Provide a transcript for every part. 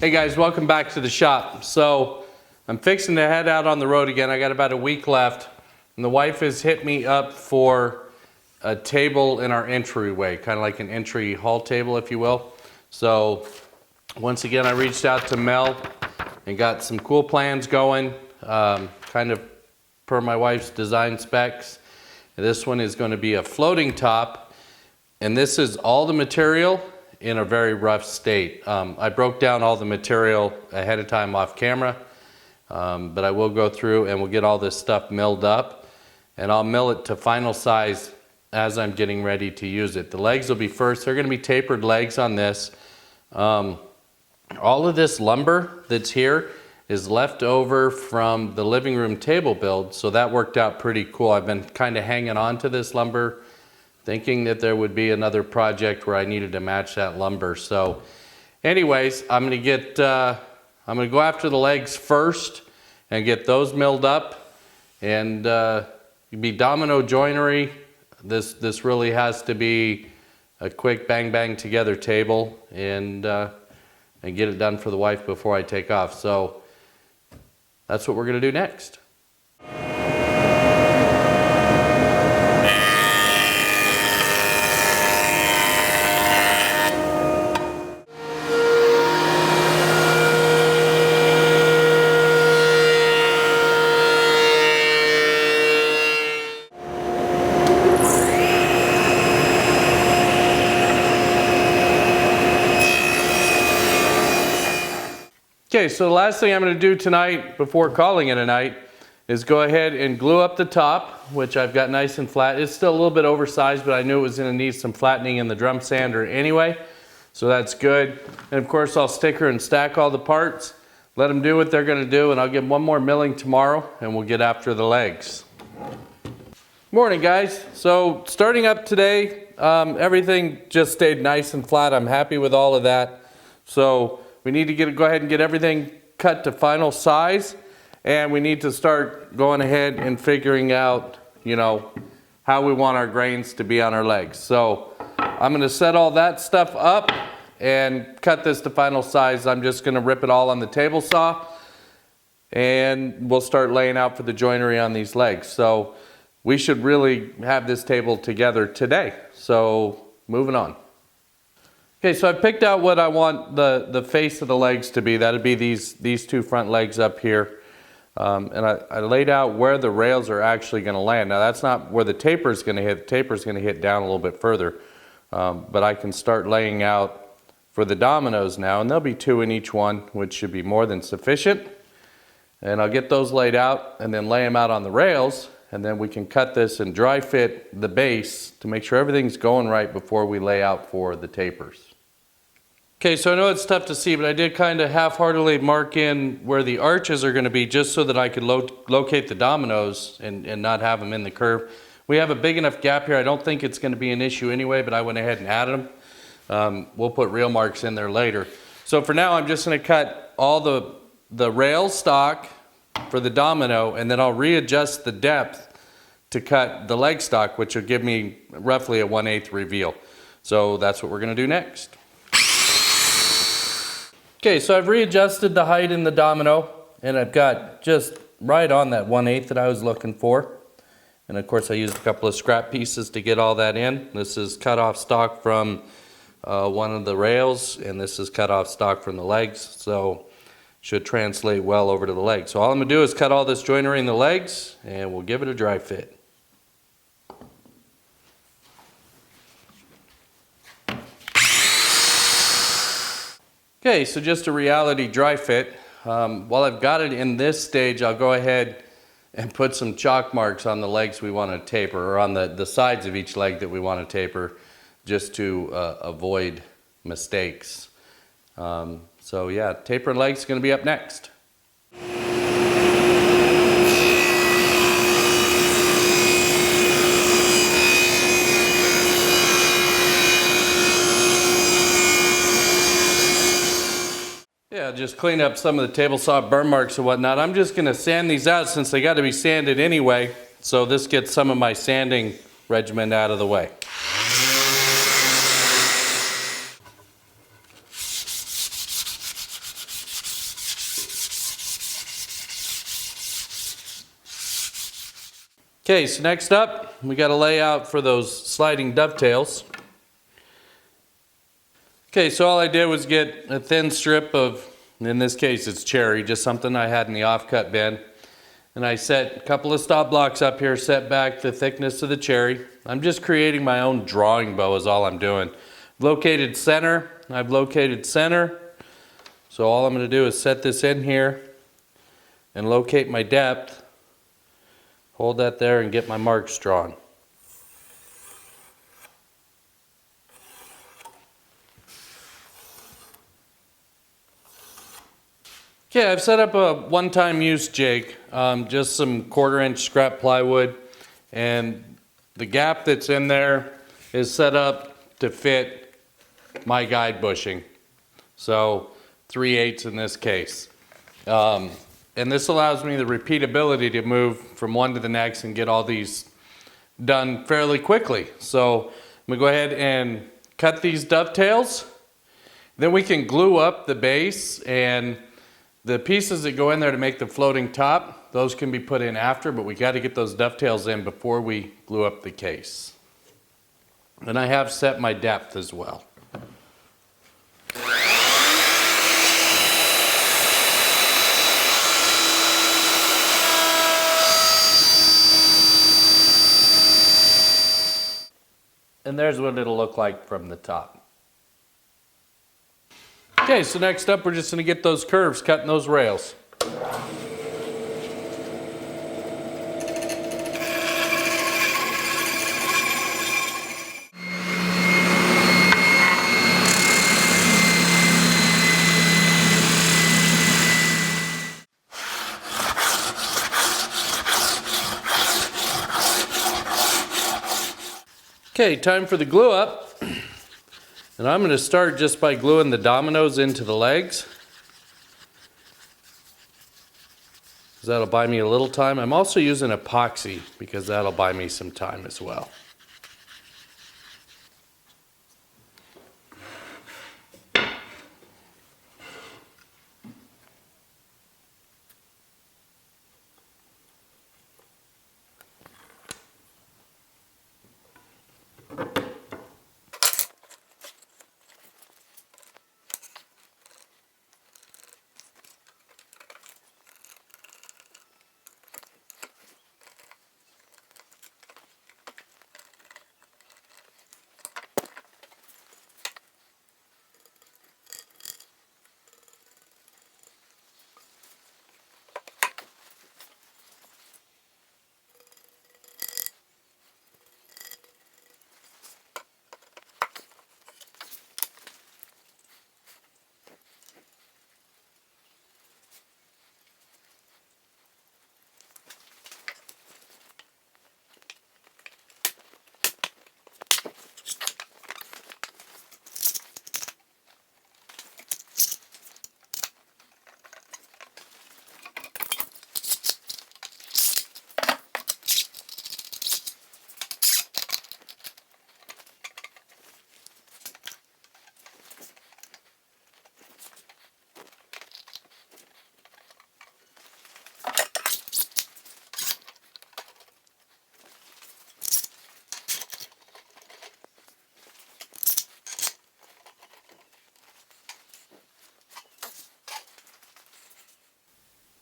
Hey guys, welcome back to the shop. So I'm fixing to head out on the road again. I got about a week left, and the wife has hit me up for a table in our entryway, kind of like an entry hall table, if you will. So once again, I reached out to Mel and got some cool plans going, kind of per my wife's design specs. This one is going to be a floating top, and this is all the material in a very rough state. I broke down all the material ahead of time off camera, but I will go through and we'll get all this stuff milled up, and I'll mill it to final size as I'm getting ready to use it. The legs will be first. They're going to be tapered legs on this. All of this lumber that's here is left over from the living room table build, so that worked out pretty cool. I've been kind of hanging on to this lumber, thinking that there would be another project where I needed to match that lumber. So anyways, I'm gonna go after the legs first and get those milled up, and be domino joinery. This really has to be a quick bang bang together table, and get it done for the wife before I take off. So that's what we're gonna do next. Okay, so the last thing I'm going to do tonight before calling it a night is go ahead and glue up the top, which I've got nice and flat. It's still a little bit oversized, but I knew it was going to need some flattening in the drum sander anyway, so that's good. And of course I'll sticker and stack all the parts, let them do what they're going to do, and I'll give one more milling tomorrow and we'll get after the legs. Morning guys. So starting up today, everything just stayed nice and flat. I'm happy with all of that. So we need to go ahead and get everything cut to final size, and we need to start going ahead and figuring out, how we want our grains to be on our legs. So I'm gonna set all that stuff up and cut this to final size. I'm just gonna rip it all on the table saw, and we'll start laying out for the joinery on these legs. So we should really have this table together today. So moving on. Okay, so I picked out what I want the face of the legs to be. That'd be these two front legs up here. And I laid out where the rails are actually going to land. Now that's not where the taper is going to hit. The taper is going to hit down a little bit further. But I can start laying out for the dominoes now, and there'll be 2 in each one, which should be more than sufficient. And I'll get those laid out and then lay them out on the rails, and then we can cut this and dry fit the base to make sure everything's going right before we lay out for the tapers. Okay, so I know it's tough to see, but I did kind of half-heartedly mark in where the arches are going to be, just so that I could locate the dominoes and not have them in the curve. We have a big enough gap here. I don't think it's going to be an issue anyway, but I went ahead and added them. We'll put real marks in there later. So for now, I'm just going to cut all the rail stock for the domino, and then I'll readjust the depth to cut the leg stock, which will give me roughly a 1/8 reveal. So that's what we're going to do next. Okay, so I've readjusted the height in the domino, and I've got just right on that 1/8 that I was looking for. And of course I used a couple of scrap pieces to get all that in. This is cut off stock from one of the rails, and this is cut off stock from the legs, so should translate well over to the legs. So all I'm going to do is cut all this joinery in the legs, and we'll give it a dry fit. Okay, so just a reality dry fit. While I've got it in this stage, I'll go ahead and put some chalk marks on the legs we want to taper, or on the sides of each leg that we want to taper, just to avoid mistakes. So yeah, tapered legs is going to be up next. Yeah, just clean up some of the table saw burn marks and whatnot. I'm just going to sand these out since they got to be sanded anyway. So this gets some of my sanding regimen out of the way. Okay, so next up, we got a layout for those sliding dovetails. Okay, so all I did was get a thin strip of, in this case it's cherry, just something I had in the offcut bin. And I set a couple of stop blocks up here, set back the thickness of the cherry. I'm just creating my own drawing bow is all I'm doing. Located center, I've located center. So all I'm going to do is set this in here and locate my depth. Hold that there and get my marks drawn. Okay, I've set up a one-time use jig, just some 1/4-inch scrap plywood, and the gap that's in there is set up to fit my guide bushing. So 3/8 in this case. And this allows me the repeatability to move from one to the next and get all these done fairly quickly. So I'm gonna go ahead and cut these dovetails. Then we can glue up the base, and the pieces that go in there to make the floating top, those can be put in after, but we got to get those dovetails in before we glue up the case. And I have set my depth as well. And there's what it'll look like from the top. Okay, so next up we're just going to get those curves cut in those rails. Okay, time for the glue up. And I'm going to start just by gluing the dominoes into the legs. Because that'll buy me a little time. I'm also using epoxy because that'll buy me some time as well.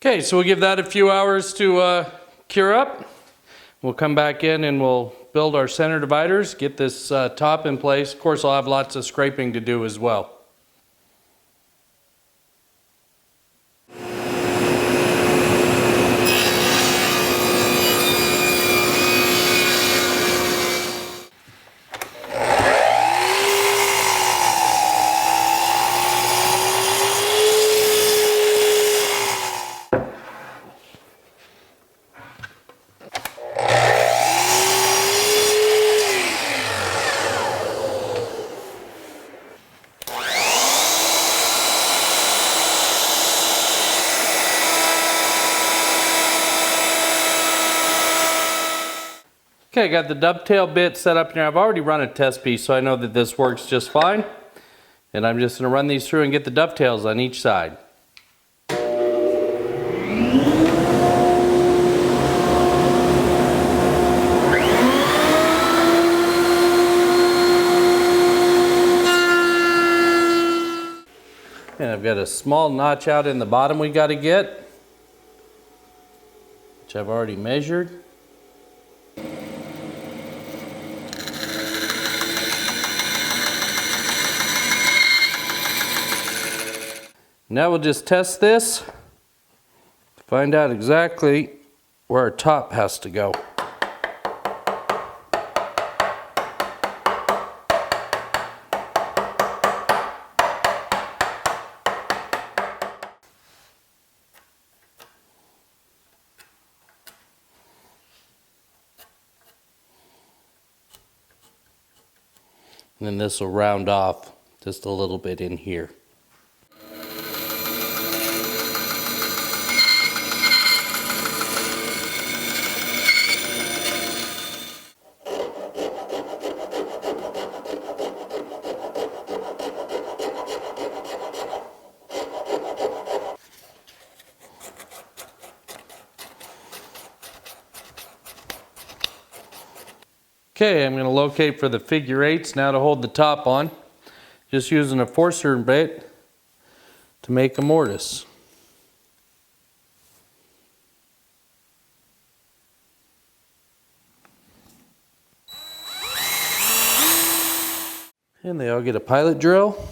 Okay, so we'll give that a few hours to cure up. We'll come back in and we'll build our center dividers, get this top in place. Of course, I'll have lots of scraping to do as well. Okay, I got the dovetail bit set up here. I've already run a test piece, so I know that this works just fine. And I'm just going to run these through and get the dovetails on each side. And I've got a small notch out in the bottom we got to get, which I've already measured. Now we'll just test this to find out exactly where our top has to go. And then this will round off just a little bit in here. Okay, I'm going to locate for the figure 8s now to hold the top on. Just using a forcer bit to make a mortise. And they all get a pilot drill.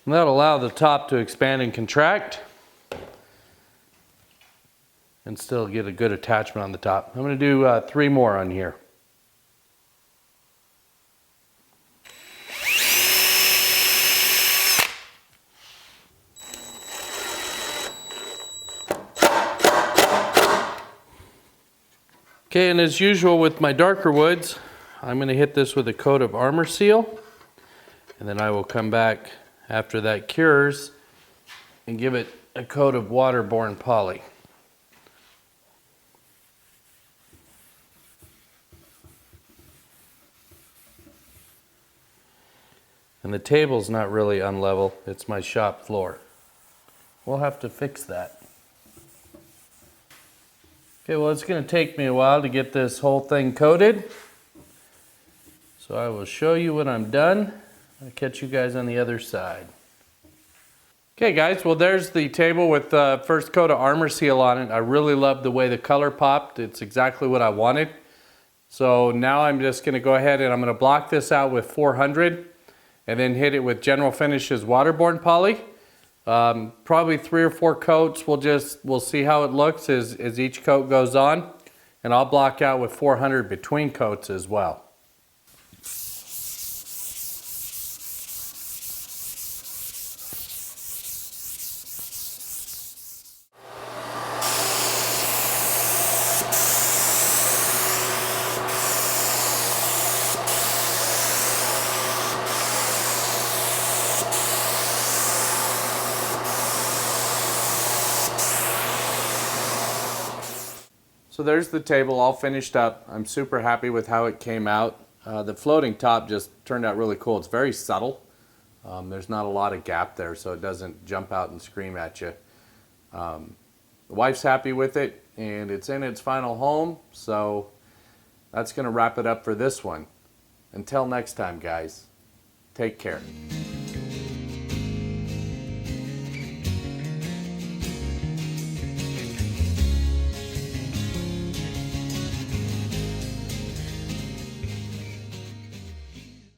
And that'll allow the top to expand and contract and still get a good attachment on the top. I'm going to do 3 more on here. Okay, and as usual with my darker woods, I'm going to hit this with a coat of Armor Seal, and then I will come back after that cures and give it a coat of waterborne poly. And the table's not really unlevel, it's my shop floor. We'll have to fix that. Okay, well it's going to take me a while to get this whole thing coated. So I will show you when I'm done. I'll catch you guys on the other side. Okay guys, well there's the table with the first coat of Armor Seal on it. I really love the way the color popped. It's exactly what I wanted. So now I'm just going to go ahead and I'm going to block this out with 400 and then hit it with General Finishes waterborne poly. Probably 3 or 4 coats. We'll see how it looks as each coat goes on. And I'll block out with 400 between coats as well. So there's the table all finished up. I'm super happy with how it came out. The floating top just turned out really cool. It's very subtle. There's not a lot of gap there, so it doesn't jump out and scream at you. The wife's happy with it, and it's in its final home, so that's going to wrap it up for this one. Until next time, guys, take care.